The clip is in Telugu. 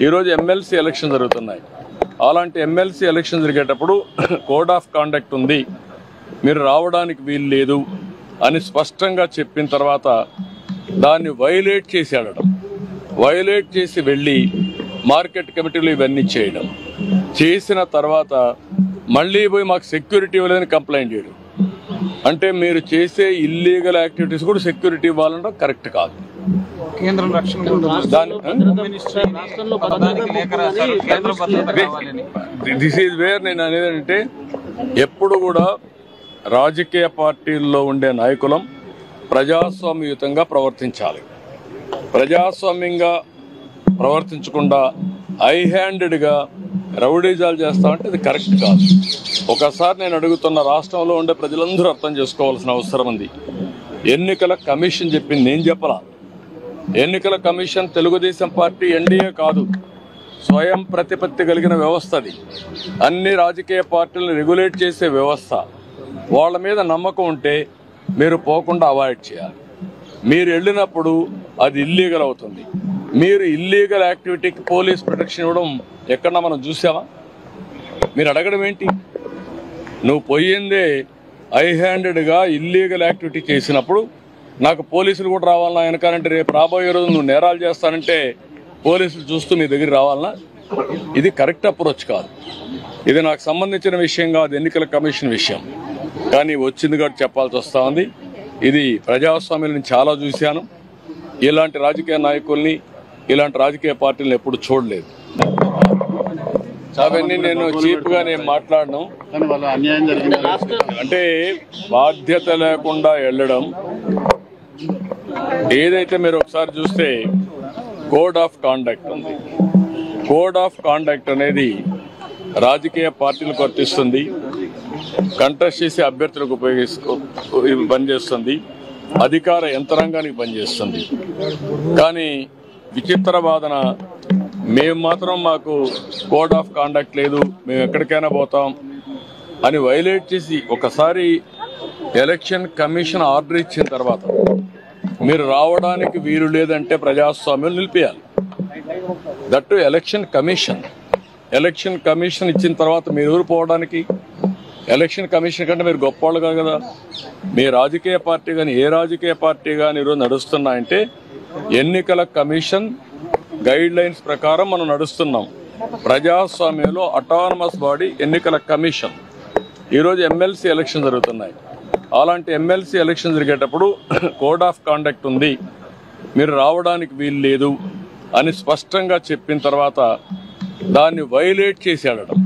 ఈరోజు ఎమ్మెల్సీ ఎలక్షన్ జరుగుతున్నాయి. అలాంటి ఎమ్మెల్సీ ఎలక్షన్ జరిగేటప్పుడు కోడ్ ఆఫ్ కాండక్ట్ ఉంది, మీరు రావడానికి వీలు లేదు అని స్పష్టంగా చెప్పిన తర్వాత దాన్ని వైలేట్ చేసి ఆడడం, వైలేట్ చేసి వెళ్ళి మార్కెట్ కమిటీలు ఇవన్నీ చేయడం, చేసిన తర్వాత మళ్ళీ పోయి మాకు సెక్యూరిటీ ఇవ్వలేదని కంప్లైంట్ చేయడం. అంటే మీరు చేసే ఇల్లీగల్ యాక్టివిటీస్ కూడా సెక్యూరిటీ ఇవ్వాలంటే కరెక్ట్ కాదు. దిస్ ఈజ్ వేర్ నేను అనేది అంటే ఎప్పుడు కూడా రాజకీయ పార్టీల్లో ఉండే నాయకులం ప్రజాస్వామ్యయుతంగా ప్రవర్తించాలి. ప్రజాస్వామ్యంగా ప్రవర్తించకుండా హై హ్యాండెడ్గా రౌడీజాలు చేస్తామంటే అది కరెక్ట్ కాదు. ఒకసారి నేను అడుగుతున్న, రాష్ట్రంలో ఉండే ప్రజలందరూ అర్థం చేసుకోవాల్సిన అవసరం ఉంది. ఎన్నికల కమిషన్ చెప్పింది, నేను చెప్పలా. ఎన్నికల కమిషన్ తెలుగుదేశం పార్టీ ఎన్డీఏ కాదు, స్వయం ప్రతిపత్తి కలిగిన వ్యవస్థ. అది అన్ని రాజకీయ పార్టీలను రెగ్యులేట్ చేసే వ్యవస్థ. వాళ్ళ మీద నమ్మకం ఉంటే మీరు పోకుండా అవాయిడ్ చేయాలి. మీరు వెళ్ళినప్పుడు అది ఇల్లీగల్ అవుతుంది. మీరు ఇల్లీగల్ యాక్టివిటీకి పోలీస్ ప్రొటెక్షన్ ఇవ్వడం ఎక్కడన్నా మనం చూసామా? మీరు అడగడం ఏంటి? నువ్వు పోయిందే హై హ్యాండెడ్గా ఇల్లీగల్ యాక్టివిటీ చేసినప్పుడు నాకు పోలీసులు కూడా రావాలన్నా వెనకాలంటే రేపు రాబోయే రోజు నువ్వు నేరాలు చేస్తానంటే పోలీసులు చూస్తూ మీ దగ్గర రావాలన్నా? ఇది కరెక్ట్ అప్రోచ్ కాదు. ఇది నాకు సంబంధించిన విషయం కాదు, ఎన్నికల కమిషన్ విషయం. కానీ వచ్చింది కాబట్టి చెప్పాల్సి వస్తూ ఉంది. ఇది ప్రజాస్వామ్యాన్ని చాలా చూశాను. ఇలాంటి రాజకీయ నాయకుల్ని, ఇలాంటి రాజకీయ పార్టీలను ఎప్పుడు చూడలేదు. అవన్నీ నేను చీప్గా నేను మాట్లాడను. అంటే బాధ్యత లేకుండా వెళ్ళడం. ఏదైతే మీరు ఒకసారి చూస్తే కోడ్ ఆఫ్ కాండక్ట్ ఉంది. కోడ్ ఆఫ్ కాండక్ట్ అనేది రాజకీయ పార్టీలకు వర్తిస్తుంది, కంటెస్ట్ చేసే అభ్యర్థులకు పనిచేస్తుంది, అధికార యంత్రాంగానికి పనిచేస్తుంది. కానీ విచిత్ర వాదన, మేము మాత్రం మాకు కోడ్ ఆఫ్ కాండక్ట్ లేదు, మేము ఎక్కడికైనా పోతాం అని వైలేట్ చేసి ఒకసారి ఎలక్షన్ కమిషన్ ఆర్డర్ ఇచ్చిన తర్వాత మీరు రావడానికి వీలు లేదంటే ప్రజాస్వామ్యం నిలిపేయాలి. దట్టు ఎలక్షన్ కమిషన్ ఇచ్చిన తర్వాత మీరు ఎవరు పోవడానికి? ఎలక్షన్ కమిషన్ కంటే మీరు గొప్పవాళ్ళు కాదు కదా. మీ రాజకీయ పార్టీ కానీ ఏ రాజకీయ పార్టీ కానీ ఈరోజు నడుస్తున్నాయంటే ఎన్నికల కమిషన్ గైడ్ లైన్స్ ప్రకారం మనం నడుస్తున్నాం. ప్రజాస్వామ్యంలో అటానమస్ బాడీ ఎన్నికల కమిషన్. ఈరోజు ఎమ్మెల్సీ ఎలక్షన్ జరుగుతున్నాయి. అలాంటి ఎమ్మెల్సీ ఎలక్షన్ జరిగేటప్పుడు కోడ్ ఆఫ్ కాండక్ట్ ఉంది, మీరు రావడానికి వీలు లేదు అని స్పష్టంగా చెప్పిన తర్వాత దాన్ని వైలేట్ చేసి ఆడడం.